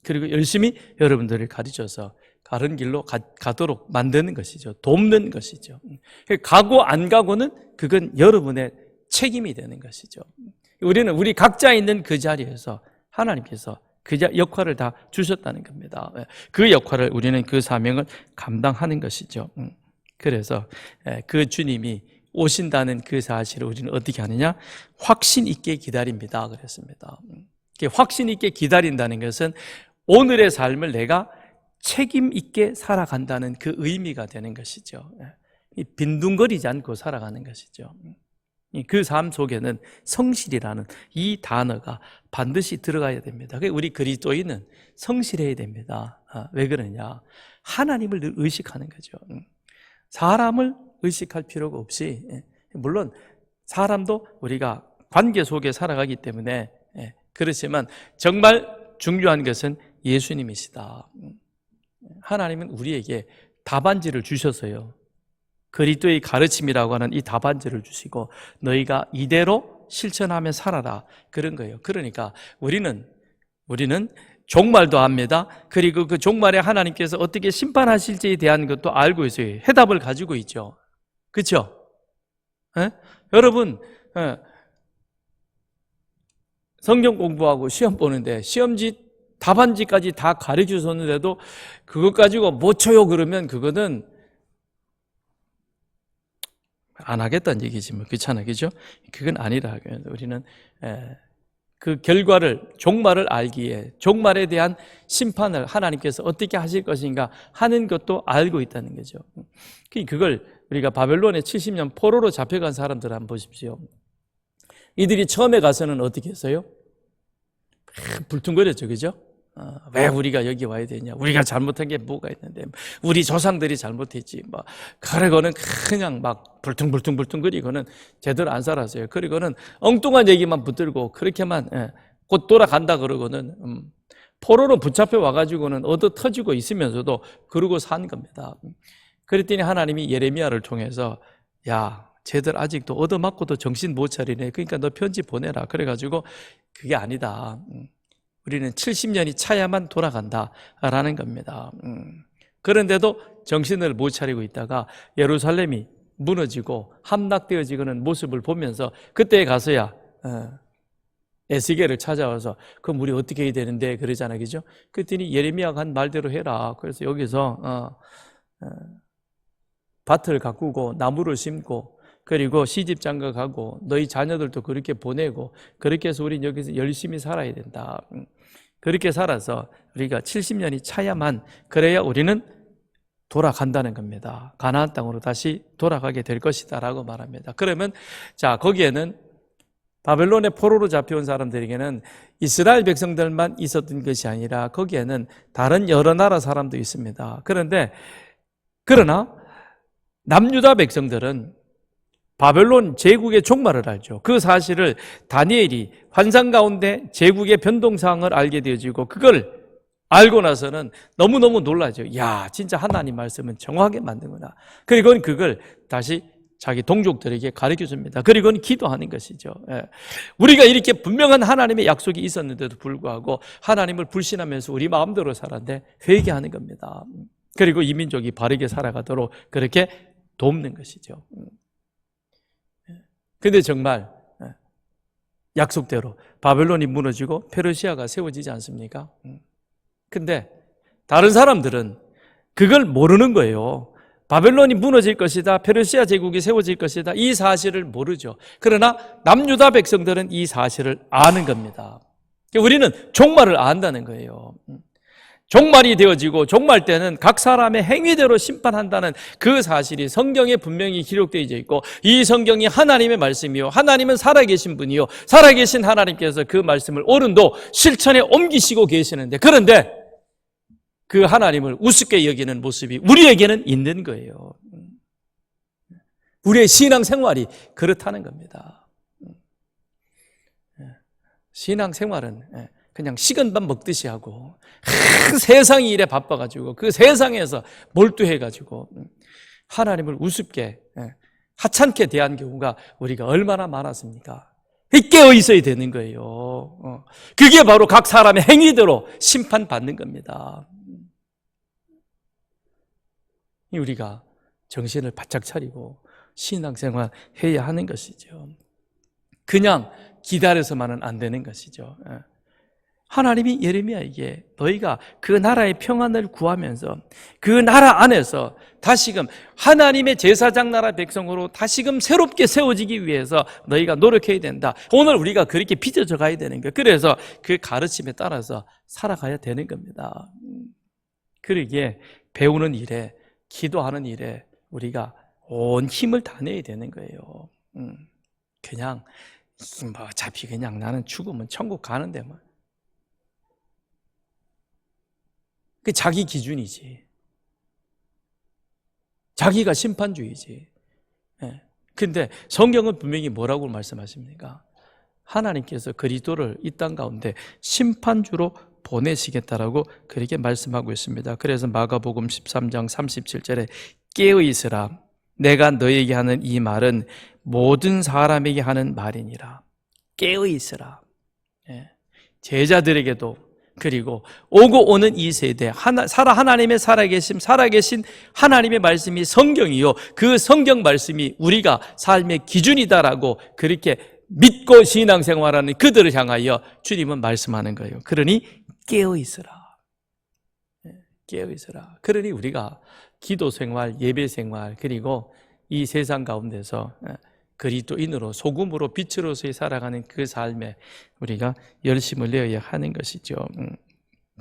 그리고 열심히 여러분들을 가르쳐서 바른 길로 가도록 만드는 것이죠. 돕는 것이죠. 가고 안 가고는 그건 여러분의 책임이 되는 것이죠. 우리는 우리 각자 있는 그 자리에서 하나님께서 그 역할을 다 주셨다는 겁니다. 그 역할을 우리는 그 사명을 감당하는 것이죠. 그래서 그 주님이 오신다는 그 사실을 우리는 어떻게 하느냐? 확신 있게 기다립니다. 그랬습니다. 확신 있게 기다린다는 것은 오늘의 삶을 내가 책임 있게 살아간다는 그 의미가 되는 것이죠. 빈둥거리지 않고 살아가는 것이죠. 그 삶 속에는 성실이라는 이 단어가 반드시 들어가야 됩니다. 우리 그리스도인은 성실해야 됩니다. 왜 그러냐? 하나님을 늘 의식하는 거죠. 사람을 의식할 필요가 없이, 물론 사람도 우리가 관계 속에 살아가기 때문에 그렇지만 정말 중요한 것은 예수님이시다. 하나님은 우리에게 답안지를 주셔서요, 그리스도의 가르침이라고 하는 이 답안지를 주시고 너희가 이대로 실천하며 살아라, 그런 거예요. 그러니까 우리는 종말도 압니다. 그리고 그 종말에 하나님께서 어떻게 심판하실지에 대한 것도 알고 있어요. 해답을 가지고 있죠. 그렇죠? 여러분, 성경 공부하고 시험 보는데 시험지 답안지까지 다 가르쳐 줬는데도 그것 가지고 못 쳐요 그러면 그거는 안 하겠다는 얘기지 뭐. 그렇잖아, 그죠? 그건 아니라 우리는 그 결과를, 종말을 알기에 종말에 대한 심판을 하나님께서 어떻게 하실 것인가 하는 것도 알고 있다는 거죠. 그걸 우리가 바벨론에 70년 포로로 잡혀간 사람들 한번 보십시오. 이들이 처음에 가서는 어떻게 했어요? 불퉁거렸죠, 그죠? 왜 우리가 여기 와야 되냐? 우리가 잘못한 게 뭐가 있는데, 우리 조상들이 잘못했지. 그러고는 그냥 막 불퉁불퉁거리고는 제대로 안 살았어요. 그리고는 엉뚱한 얘기만 붙들고 그렇게만 곧 돌아간다 그러고는 포로로 붙잡혀 와가지고는 얻어 터지고 있으면서도 그러고 산 겁니다. 그랬더니 하나님이 예레미야를 통해서 야, 쟤들 아직도 얻어맞고도 정신 못 차리네. 그러니까 너 편지 보내라. 그래가지고 그게 아니다. 우리는 70년이 차야만 돌아간다라는 겁니다. 그런데도 정신을 못 차리고 있다가 예루살렘이 무너지고 함락되어지는 모습을 보면서 그때 가서야 에스겔을 찾아와서 그럼 우리 어떻게 해야 되는데 그러잖아요, 그죠? 그랬더니 예레미야가 한 말대로 해라. 그래서 여기서 밭을 가꾸고 나무를 심고 그리고 시집 장가 가고 너희 자녀들도 그렇게 보내고 그렇게 해서 우리 여기서 열심히 살아야 된다. 그렇게 살아서 우리가 70년이 차야만 그래야 우리는 돌아간다는 겁니다. 가나안 땅으로 다시 돌아가게 될 것이다 라고 말합니다. 그러면 자, 거기에는 바벨론의 포로로 잡혀온 사람들에게는 이스라엘 백성들만 있었던 것이 아니라 거기에는 다른 여러 나라 사람도 있습니다. 그러나 남유다 백성들은 바벨론 제국의 종말을 알죠. 그 사실을 다니엘이 환상 가운데 제국의 변동사항을 알게 되어지고 그걸 알고 나서는 너무너무 놀라죠. 야, 진짜 하나님 말씀은 정확하게 만드구나. 그리고 그걸 다시 자기 동족들에게 가르쳐 줍니다. 그리고는 기도하는 것이죠. 우리가 이렇게 분명한 하나님의 약속이 있었는데도 불구하고 하나님을 불신하면서 우리 마음대로 살았는데 회개하는 겁니다. 그리고 이 민족이 바르게 살아가도록 그렇게 돕는 것이죠. 근데 정말 약속대로 바벨론이 무너지고 페르시아가 세워지지 않습니까? 근데 다른 사람들은 그걸 모르는 거예요. 바벨론이 무너질 것이다, 페르시아 제국이 세워질 것이다, 이 사실을 모르죠. 그러나 남유다 백성들은 이 사실을 아는 겁니다. 우리는 종말을 안다는 거예요. 종말이 되어지고 종말 때는 각 사람의 행위대로 심판한다는 그 사실이 성경에 분명히 기록되어 있고 이 성경이 하나님의 말씀이요, 하나님은 살아계신 분이요, 살아계신 하나님께서 그 말씀을 오른도 실천에 옮기시고 계시는데, 그런데 그 하나님을 우습게 여기는 모습이 우리에게는 있는 거예요. 우리의 신앙생활이 그렇다는 겁니다. 신앙생활은 그냥 식은밥 먹듯이 하고 세상 일에 바빠가지고 그 세상에서 몰두해가지고 하나님을 우습게 하찮게 대한 경우가 우리가 얼마나 많았습니까? 깨어 있어야 되는 거예요. 그게 바로 각 사람의 행위대로 심판받는 겁니다. 우리가 정신을 바짝 차리고 신앙생활 해야 하는 것이죠. 그냥 기다려서만은 안 되는 것이죠. 하나님이 예레미야에게 너희가 그 나라의 평안을 구하면서 그 나라 안에서 다시금 하나님의 제사장 나라 백성으로 다시금 새롭게 세워지기 위해서 너희가 노력해야 된다. 오늘 우리가 그렇게 빚어져 가야 되는 거예요. 그래서 그 가르침에 따라서 살아가야 되는 겁니다. 그러기에 배우는 일에, 기도하는 일에 우리가 온 힘을 다 내야 되는 거예요. 그냥 뭐 어차피 그냥 나는 죽으면 천국 가는데 뭐. 그 자기 기준이지. 자기가 심판주의지. 근데 성경은 분명히 뭐라고 말씀하십니까? 하나님께서 그리스도를 이 땅 가운데 심판주로 보내시겠다라고 그렇게 말씀하고 있습니다. 그래서 마가복음 13장 37절에 깨어 있으라. 내가 너에게 하는 이 말은 모든 사람에게 하는 말이니라. 깨어 있으라. 제자들에게도 그리고 오고 오는 이 세대 하나님의 살아계신 하나님의 말씀이 성경이요, 그 성경 말씀이 우리가 삶의 기준이다라고 그렇게 믿고 신앙생활하는 그들을 향하여 주님은 말씀하는 거예요. 그러니 깨어있으라. 깨어있으라. 그러니 우리가 기도생활, 예배생활, 그리고 이 세상 가운데서 그리스도인으로 소금으로 빛으로서의 살아가는 그 삶에 우리가 열심을 내어야 하는 것이죠.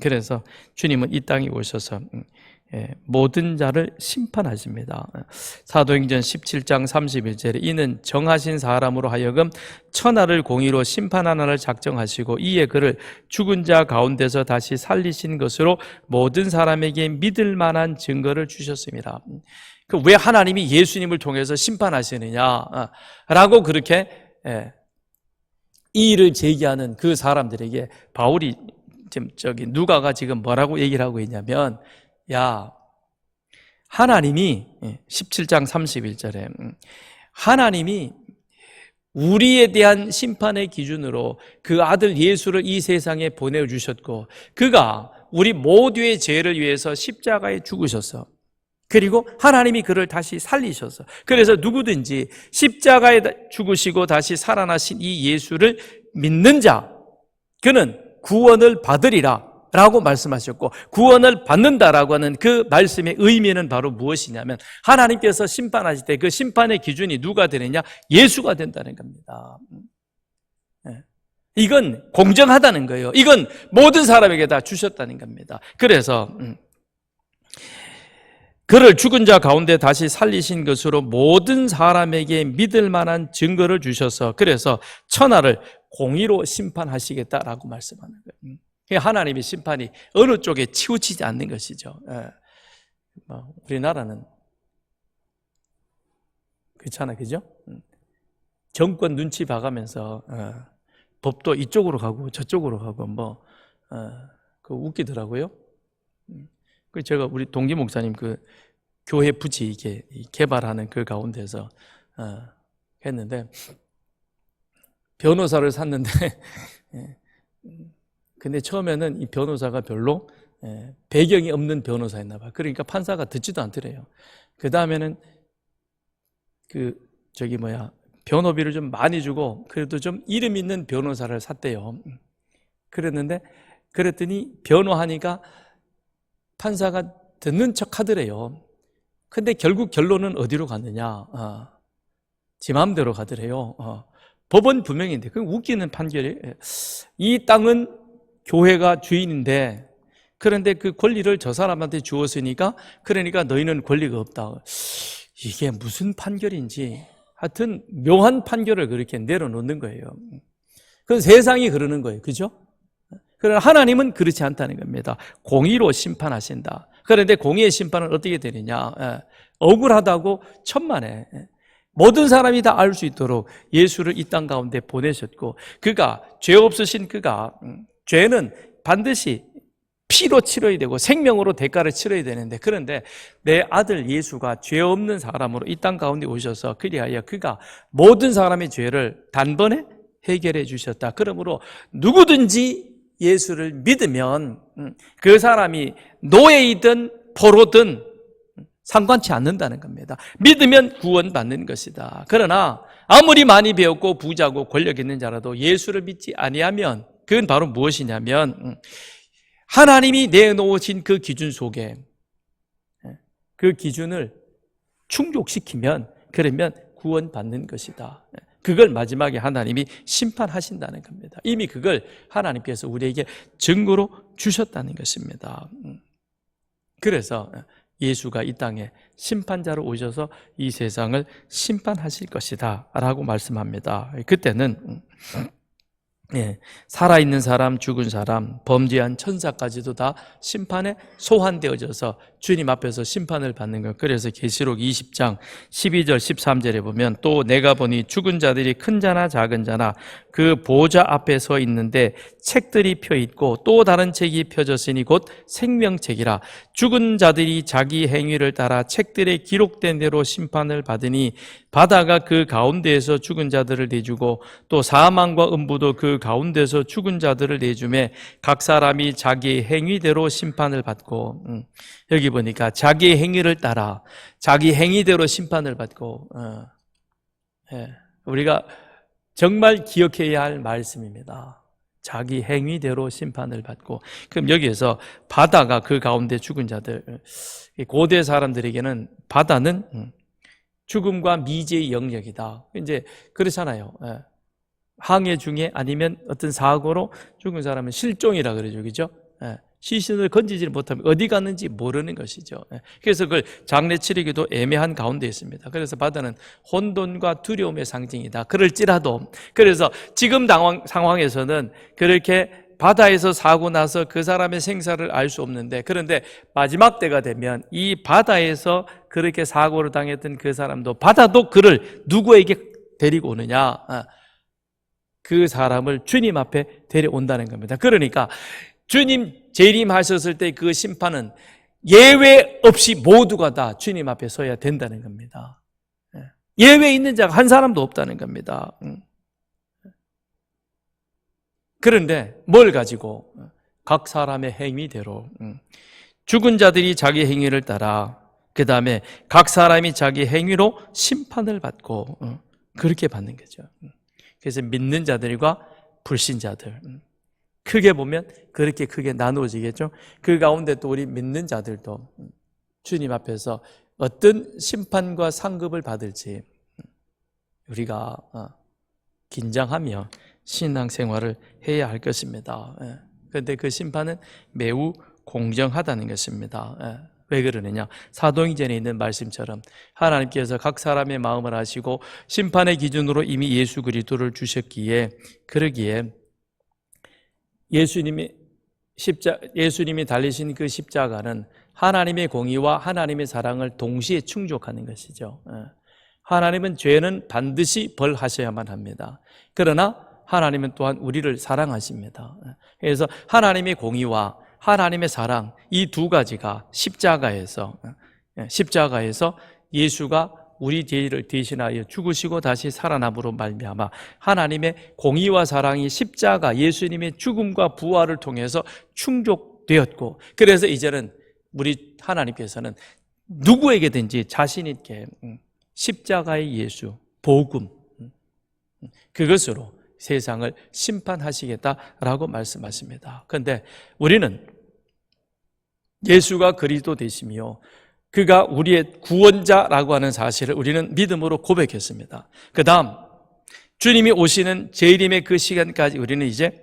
그래서 주님은 이 땅에 오셔서 모든 자를 심판하십니다. 사도행전 17장 31절에 이는 정하신 사람으로 하여금 천하를 공의로 심판하나를 작정하시고 이에 그를 죽은 자 가운데서 다시 살리신 것으로 모든 사람에게 믿을 만한 증거를 주셨습니다. 왜 하나님이 예수님을 통해서 심판하시느냐라고 그렇게 이 일을 제기하는 그 사람들에게 바울이 누가가 지금 뭐라고 얘기를 하고 있냐면, 야, 하나님이 17장 31절에 하나님이 우리에 대한 심판의 기준으로 그 아들 예수를 이 세상에 보내주셨고 그가 우리 모두의 죄를 위해서 십자가에 죽으셔서, 그리고 하나님이 그를 다시 살리셔서, 그래서 누구든지 십자가에 죽으시고 다시 살아나신 이 예수를 믿는 자, 그는 구원을 받으리라 라고 말씀하셨고, 구원을 받는다라고 하는 그 말씀의 의미는 바로 무엇이냐면, 하나님께서 심판하실 때 그 심판의 기준이 누가 되느냐? 예수가 된다는 겁니다. 이건 공정하다는 거예요. 이건 모든 사람에게 다 주셨다는 겁니다. 그래서 그를 죽은 자 가운데 다시 살리신 것으로 모든 사람에게 믿을 만한 증거를 주셔서, 그래서 천하를 공의로 심판하시겠다라고 말씀하는 거예요. 하나님의 심판이 어느 쪽에 치우치지 않는 것이죠. 우리나라는 그렇잖아요, 그죠? 정권 눈치 봐가면서 법도 이쪽으로 가고 저쪽으로 가고 그 웃기더라고요. 그 제가 우리 동기 목사님 그 교회 부지 이게 개발하는 그 가운데서 했는데, 변호사를 샀는데 근데 처음에는 이 변호사가 별로 배경이 없는 변호사였나 봐요. 그러니까 판사가 듣지도 않더래요. 그 다음에는 변호비를 좀 많이 주고 그래도 좀 이름 있는 변호사를 샀대요. 그랬더니 변호하니까 판사가 듣는 척 하더래요. 근데 결국 결론은 어디로 갔느냐? 지 마음대로 가더래요. 법은 분명인데, 그 웃기는 판결이, 이 땅은 교회가 주인인데, 그런데 그 권리를 저 사람한테 주었으니까, 그러니까 너희는 권리가 없다. 이게 무슨 판결인지, 하여튼 묘한 판결을 그렇게 내려놓는 거예요. 그건 세상이 그러는 거예요. 그죠? 그러나 하나님은 그렇지 않다는 겁니다. 공의로 심판하신다. 그런데 공의의 심판은 어떻게 되느냐? 억울하다고 천만에 모든 사람이 다 알 수 있도록 예수를 이 땅 가운데 보내셨고, 그가 죄 없으신 그가, 죄는 반드시 피로 치러야 되고 생명으로 대가를 치러야 되는데, 그런데 내 아들 예수가 죄 없는 사람으로 이 땅 가운데 오셔서 그리하여 그가 모든 사람의 죄를 단번에 해결해 주셨다. 그러므로 누구든지 예수를 믿으면 그 사람이 노예이든 포로든 상관치 않는다는 겁니다. 믿으면 구원받는 것이다. 그러나 아무리 많이 배웠고 부자고 권력 있는 자라도 예수를 믿지 아니하면, 그건 바로 무엇이냐면, 하나님이 내놓으신 그 기준 속에 그 기준을 충족시키면, 그러면 구원받는 것이다. 그걸 마지막에 하나님이 심판하신다는 겁니다. 이미 그걸 하나님께서 우리에게 증거로 주셨다는 것입니다. 그래서 예수가 이 땅에 심판자로 오셔서 이 세상을 심판하실 것이다 라고 말씀합니다. 그때는 살아있는 사람, 죽은 사람, 범죄한 천사까지도 다 심판에 소환되어져서 주님 앞에서 심판을 받는 것. 그래서 계시록 20장 12절 13절에 보면, 또 내가 보니 죽은 자들이 큰 자나 작은 자나 그 보좌 앞에 서 있는데 책들이 펴 있고 또 다른 책이 펴졌으니 곧 생명책이라. 죽은 자들이 자기 행위를 따라 책들에 기록된 대로 심판을 받으니 바다가 그 가운데에서 죽은 자들을 내주고 또 사망과 음부도 그 가운데서 죽은 자들을 내주매 각 사람이 자기 행위대로 심판을 받고, 여기 보니까 자기 행위를 따라 자기 행위대로 심판을 받고, 우리가 정말 기억해야 할 말씀입니다. 자기 행위대로 심판을 받고. 그럼 여기에서 바다가 그 가운데 죽은 자들, 고대 사람들에게는 바다는 죽음과 미제의 영역이다. 이제 그렇잖아요. 항해 중에 아니면 어떤 사고로 죽은 사람은 실종이라 그러죠. 그죠? 시신을 건지지 못하면 어디 갔는지 모르는 것이죠. 그래서 그걸 장례 치르기도 애매한 가운데 있습니다. 그래서 바다는 혼돈과 두려움의 상징이다. 그럴지라도, 그래서 지금 상황에서는 그렇게 바다에서 사고 나서 그 사람의 생사를 알 수 없는데, 그런데 마지막 때가 되면 이 바다에서 그렇게 사고를 당했던 그 사람도, 바다도 그를 누구에게 데리고 오느냐? 그 사람을 주님 앞에 데려온다는 겁니다. 그러니까 주님 재림하셨을 때 그 심판은 예외 없이 모두가 다 주님 앞에 서야 된다는 겁니다. 예외 있는 자가 한 사람도 없다는 겁니다. 그런데 뭘 가지고? 각 사람의 행위대로. 죽은 자들이 자기 행위를 따라, 그 다음에 각 사람이 자기 행위로 심판을 받고, 그렇게 받는 거죠. 그래서 믿는 자들과 불신자들, 크게 보면 그렇게 크게 나누어지겠죠. 그 가운데 또 우리 믿는 자들도 주님 앞에서 어떤 심판과 상급을 받을지 우리가 긴장하며 신앙생활을 해야 할 것입니다. 그런데 그 심판은 매우 공정하다는 것입니다. 왜 그러느냐? 사도행전에 있는 말씀처럼 하나님께서 각 사람의 마음을 아시고 심판의 기준으로 이미 예수 그리스도를 주셨기에, 그러기에 예수님이 달리신 그 십자가는 하나님의 공의와 하나님의 사랑을 동시에 충족하는 것이죠. 하나님은 죄는 반드시 벌하셔야만 합니다. 그러나 하나님은 또한 우리를 사랑하십니다. 그래서 하나님의 공의와 하나님의 사랑, 이 두 가지가 십자가에서 예수가 우리 죄를 대신하여 죽으시고 다시 살아남으로 말미암아 하나님의 공의와 사랑이 십자가, 예수님의 죽음과 부활을 통해서 충족되었고, 그래서 이제는 우리 하나님께서는 누구에게든지 자신 있게 십자가의 예수, 복음, 그것으로 세상을 심판하시겠다라고 말씀하십니다. 그런데 우리는 예수가 그리스도 되시며 그가 우리의 구원자라고 하는 사실을 우리는 믿음으로 고백했습니다. 그 다음 주님이 오시는 재림의 그 시간까지 우리는 이제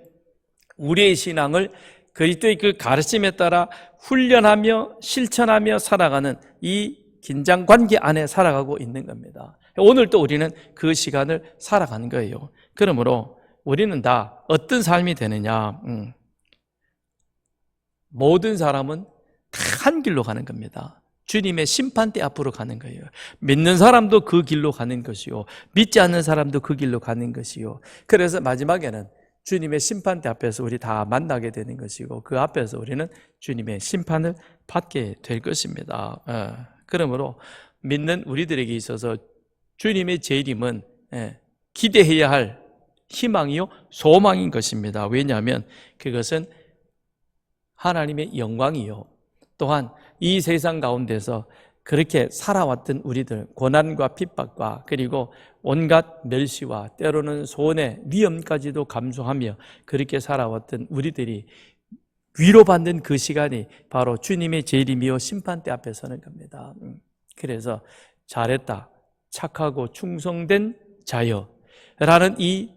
우리의 신앙을 그리스도의 그 가르침에 따라 훈련하며 실천하며 살아가는 이 긴장 관계 안에 살아가고 있는 겁니다. 오늘 또 우리는 그 시간을 살아가는 거예요. 그러므로 우리는 다 어떤 삶이 되느냐? 모든 사람은 다 한 길로 가는 겁니다. 주님의 심판대 앞으로 가는 거예요. 믿는 사람도 그 길로 가는 것이요, 믿지 않는 사람도 그 길로 가는 것이요. 그래서 마지막에는 주님의 심판대 앞에서 우리 다 만나게 되는 것이고, 그 앞에서 우리는 주님의 심판을 받게 될 것입니다. 그러므로 믿는 우리들에게 있어서 주님의 재림은 기대해야 할 희망이요, 소망인 것입니다. 왜냐하면 그것은 하나님의 영광이요, 또한 이 세상 가운데서 그렇게 살아왔던 우리들, 고난과 핍박과 그리고 온갖 멸시와 때로는 손해, 위험까지도 감수하며 그렇게 살아왔던 우리들이 위로받는 그 시간이 바로 주님의 재림이요 심판대 앞에 서는 겁니다. 그래서 잘했다, 착하고 충성된 자여 라는 이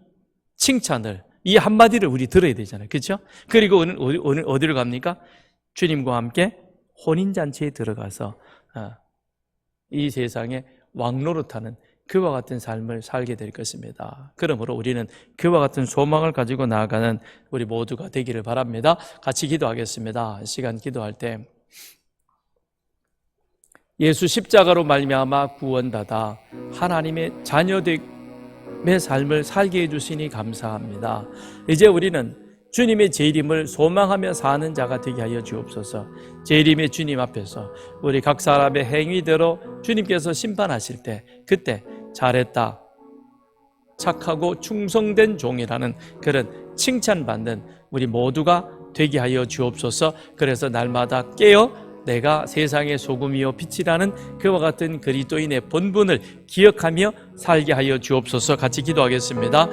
칭찬을, 이 한마디를 우리 들어야 되잖아요. 그렇죠? 그리고 오늘 어디로 갑니까? 주님과 함께 혼인잔치에 들어가서 이 세상에 왕노릇하는 그와 같은 삶을 살게 될 것입니다. 그러므로 우리는 그와 같은 소망을 가지고 나아가는 우리 모두가 되기를 바랍니다. 같이 기도하겠습니다. 시간 기도할 때 예수 십자가로 말미암아 구원받아 하나님의 자녀됨의 삶을 살게 해주시니 감사합니다. 이제 우리는 주님의 재림을 소망하며 사는 자가 되게 하여 주옵소서. 재림의 주님 앞에서 우리 각 사람의 행위대로 주님께서 심판하실 때, 그때 잘했다, 착하고 충성된 종이라는 그런 칭찬받는 우리 모두가 되게 하여 주옵소서. 그래서 날마다 깨어 내가 세상의 소금이요 빛이라는 그와 같은 그리스도인의 본분을 기억하며 살게 하여 주옵소서. 같이 기도하겠습니다.